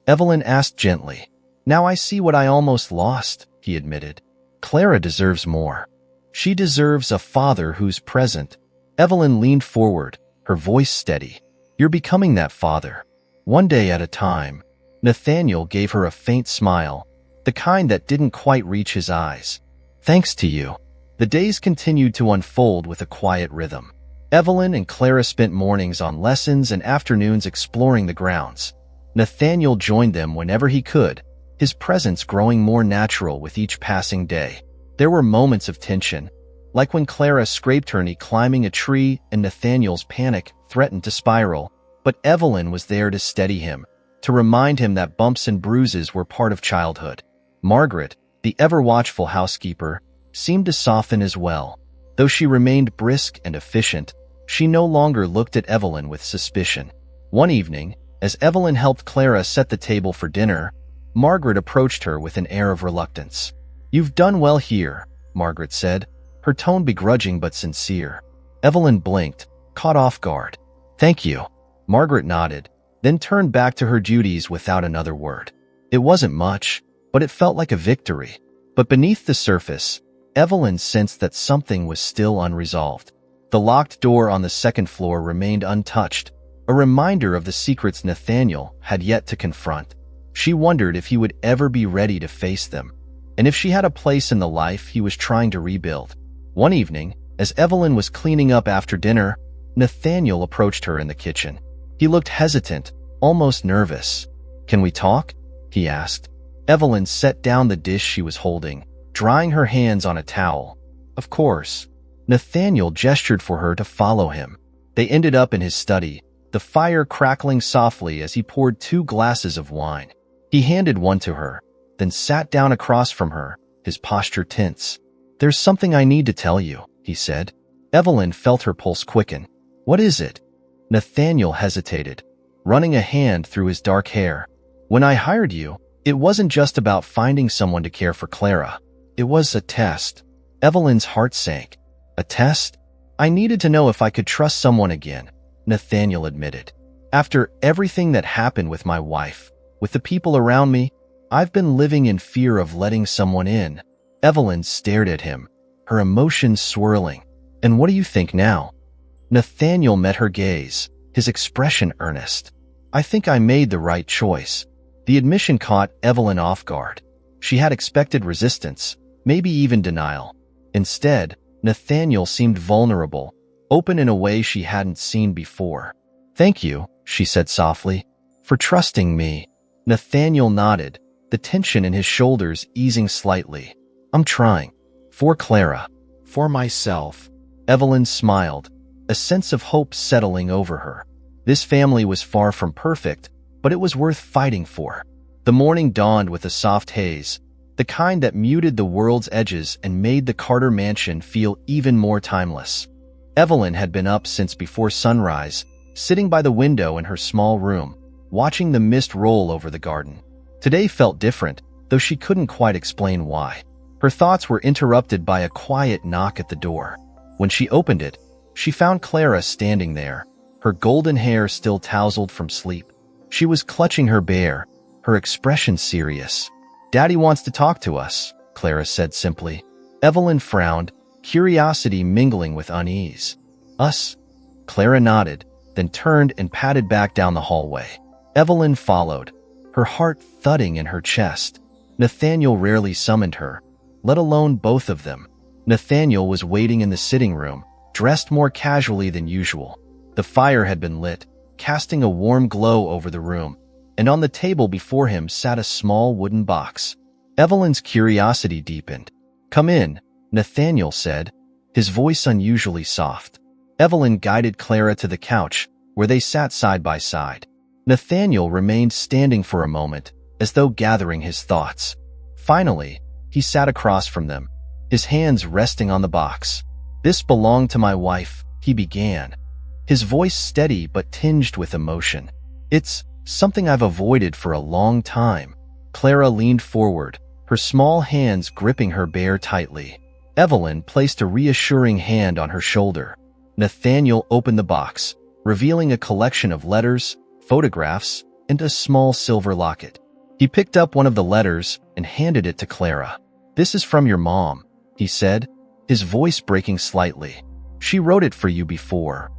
Evelyn asked gently. Now I see what I almost lost, he admitted. Clara deserves more. She deserves a father who's present. Evelyn leaned forward, her voice steady. You're becoming that father. One day at a time. Nathaniel gave her a faint smile, the kind that didn't quite reach his eyes. Thanks to you. The days continued to unfold with a quiet rhythm. Evelyn and Clara spent mornings on lessons and afternoons exploring the grounds. Nathaniel joined them whenever he could, his presence growing more natural with each passing day. There were moments of tension, like when Clara scraped her knee climbing a tree and Nathaniel's panic threatened to spiral, but Evelyn was there to steady him, to remind him that bumps and bruises were part of childhood. Margaret, the ever-watchful housekeeper, seemed to soften as well. Though she remained brisk and efficient, she no longer looked at Evelyn with suspicion. One evening, as Evelyn helped Clara set the table for dinner, Margaret approached her with an air of reluctance. You've done well here, Margaret said, her tone begrudging but sincere. Evelyn blinked, caught off guard. Thank you. Margaret nodded, then turned back to her duties without another word. It wasn't much, but it felt like a victory. But beneath the surface, Evelyn sensed that something was still unresolved. The locked door on the second floor remained untouched, a reminder of the secrets Nathaniel had yet to confront. She wondered if he would ever be ready to face them, and if she had a place in the life he was trying to rebuild. One evening, as Evelyn was cleaning up after dinner, Nathaniel approached her in the kitchen. He looked hesitant, almost nervous. Can we talk? He asked. Evelyn set down the dish she was holding, drying her hands on a towel. Of course. Nathaniel gestured for her to follow him. They ended up in his study, the fire crackling softly as he poured 2 glasses of wine. He handed one to her, then sat down across from her, his posture tense. There's something I need to tell you, he said. Evelyn felt her pulse quicken. What is it? Nathaniel hesitated, running a hand through his dark hair. When I hired you, it wasn't just about finding someone to care for Clara. It was a test. Evelyn's heart sank. A test? I needed to know if I could trust someone again, Nathaniel admitted. After everything that happened with my wife, with the people around me, I've been living in fear of letting someone in. Evelyn stared at him, her emotions swirling. And what do you think now? Nathaniel met her gaze, his expression earnest. I think I made the right choice. The admission caught Evelyn off guard. She had expected resistance, maybe even denial. Instead, Nathaniel seemed vulnerable, open in a way she hadn't seen before. Thank you, she said softly, for trusting me. Nathaniel nodded, the tension in his shoulders easing slightly. I'm trying. For Clara. For myself. Evelyn smiled, a sense of hope settling over her. This family was far from perfect, but it was worth fighting for. The morning dawned with a soft haze, the kind that muted the world's edges and made the Carter mansion feel even more timeless. Evelyn had been up since before sunrise, sitting by the window in her small room, watching the mist roll over the garden. Today felt different, though she couldn't quite explain why. Her thoughts were interrupted by a quiet knock at the door. When she opened it, she found Clara standing there, her golden hair still tousled from sleep. She was clutching her bear, her expression serious. Daddy wants to talk to us, Clara said simply. Evelyn frowned, curiosity mingling with unease. Us? Clara nodded, then turned and padded back down the hallway. Evelyn followed, her heart thudding in her chest. Nathaniel rarely summoned her, let alone both of them. Nathaniel was waiting in the sitting room, dressed more casually than usual. The fire had been lit, casting a warm glow over the room, and on the table before him sat a small wooden box. Evelyn's curiosity deepened. Come in, Nathaniel said, his voice unusually soft. Evelyn guided Clara to the couch, where they sat side by side. Nathaniel remained standing for a moment, as though gathering his thoughts. Finally, he sat across from them, his hands resting on the box. This belonged to my wife, he began, his voice steady but tinged with emotion. It's something I've avoided for a long time. Clara leaned forward, her small hands gripping her bear tightly. Evelyn placed a reassuring hand on her shoulder. Nathaniel opened the box, revealing a collection of letters, photographs, and a small silver locket. He picked up one of the letters and handed it to Clara. "This is from your mom," he said, his voice breaking slightly. "She wrote it for you before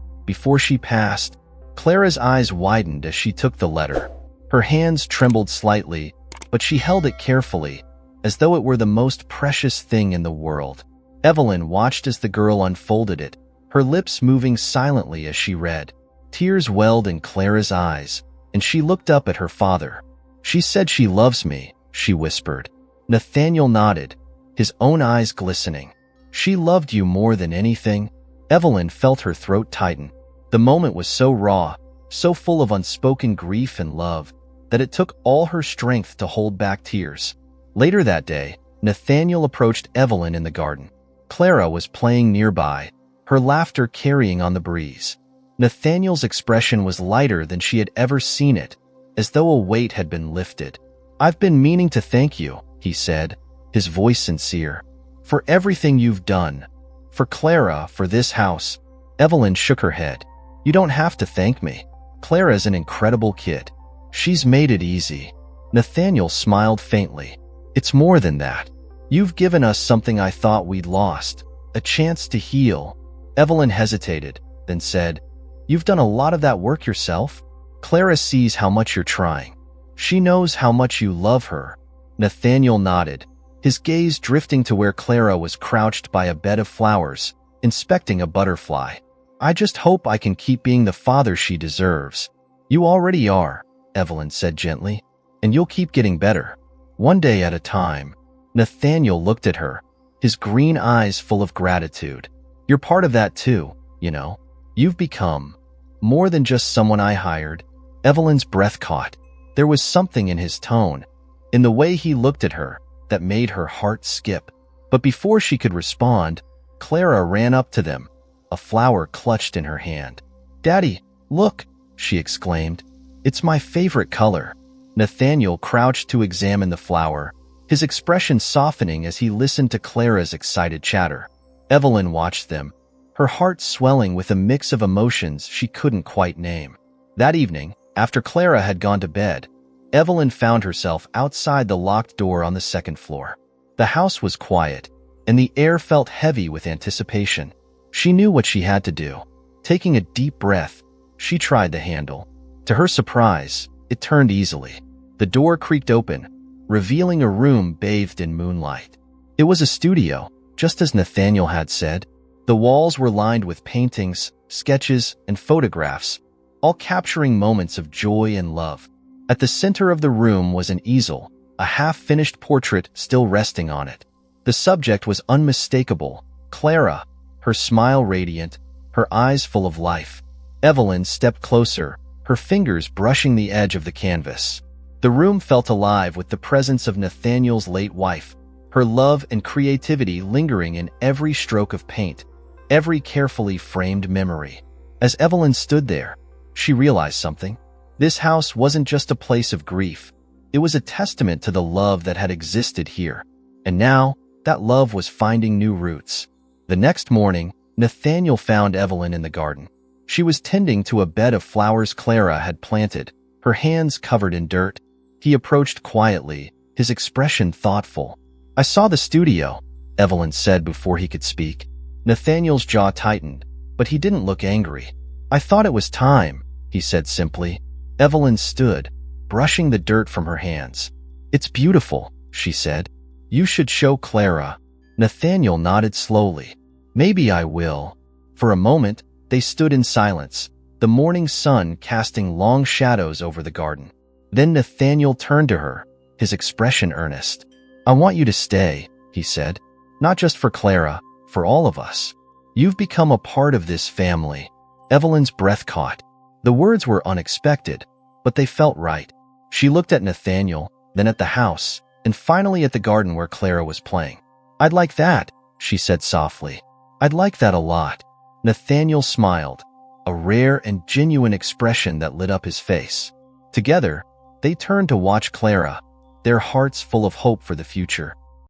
she passed." Clara's eyes widened as she took the letter. Her hands trembled slightly, but she held it carefully, as though it were the most precious thing in the world. Evelyn watched as the girl unfolded it, her lips moving silently as she read. Tears welled in Clara's eyes, and she looked up at her father. "She said she loves me," she whispered. Nathaniel nodded, his own eyes glistening. "She loved you more than anything?" Evelyn felt her throat tighten. The moment was so raw, so full of unspoken grief and love, that it took all her strength to hold back tears. Later that day, Nathaniel approached Evelyn in the garden. Clara was playing nearby, her laughter carrying on the breeze. Nathaniel's expression was lighter than she had ever seen it, as though a weight had been lifted. "I've been meaning to thank you," he said, his voice sincere, "for everything you've done. For Clara, for this house." Evelyn shook her head. "You don't have to thank me. Clara's an incredible kid. She's made it easy." Nathaniel smiled faintly. "It's more than that. You've given us something I thought we'd lost, a chance to heal." Evelyn hesitated, then said, "You've done a lot of that work yourself?" "Clara sees how much you're trying. She knows how much you love her." Nathaniel nodded, his gaze drifting to where Clara was crouched by a bed of flowers, inspecting a butterfly. "I just hope I can keep being the father she deserves." "You already are," Evelyn said gently, "and you'll keep getting better, one day at a time." Nathaniel looked at her, his green eyes full of gratitude. "You're part of that too, you know. You've become more than just someone I hired." Evelyn's breath caught. There was something in his tone, in the way he looked at her, that made her heart skip. But before she could respond, Clara ran up to them, a flower clutched in her hand. "Daddy, look," she exclaimed. "It's my favorite color." Nathaniel crouched to examine the flower, his expression softening as he listened to Clara's excited chatter. Evelyn watched them, her heart swelling with a mix of emotions she couldn't quite name. That evening, after Clara had gone to bed, Evelyn found herself outside the locked door on the second floor. The house was quiet, and the air felt heavy with anticipation. She knew what she had to do. Taking a deep breath, she tried the handle. To her surprise, it turned easily. The door creaked open, revealing a room bathed in moonlight. It was a studio, just as Nathaniel had said. The walls were lined with paintings, sketches, and photographs, all capturing moments of joy and love. At the center of the room was an easel, a half-finished portrait still resting on it. The subject was unmistakable: Clara, her smile radiant, her eyes full of life. Evelyn stepped closer, her fingers brushing the edge of the canvas. The room felt alive with the presence of Nathaniel's late wife, her love and creativity lingering in every stroke of paint, every carefully framed memory. As Evelyn stood there, she realized something. This house wasn't just a place of grief. It was a testament to the love that had existed here. And now, that love was finding new roots. The next morning, Nathaniel found Evelyn in the garden. She was tending to a bed of flowers Clara had planted, her hands covered in dirt. He approached quietly, his expression thoughtful. "I saw the studio," Evelyn said before he could speak. Nathaniel's jaw tightened, but he didn't look angry. "I thought it was time," he said simply. Evelyn stood, brushing the dirt from her hands. "It's beautiful," she said. "You should show Clara." Nathaniel nodded slowly. "Maybe I will." For a moment, they stood in silence, the morning sun casting long shadows over the garden. Then Nathaniel turned to her, his expression earnest. "I want you to stay," he said. "Not just for Clara, for all of us. You've become a part of this family." Evelyn's breath caught. The words were unexpected, but they felt right. She looked at Nathaniel, then at the house, and finally at the garden where Clara was playing. "I'd like that," she said softly. "I'd like that a lot." Nathaniel smiled, a rare and genuine expression that lit up his face. Together, they turned to watch Clara, their hearts full of hope for the future.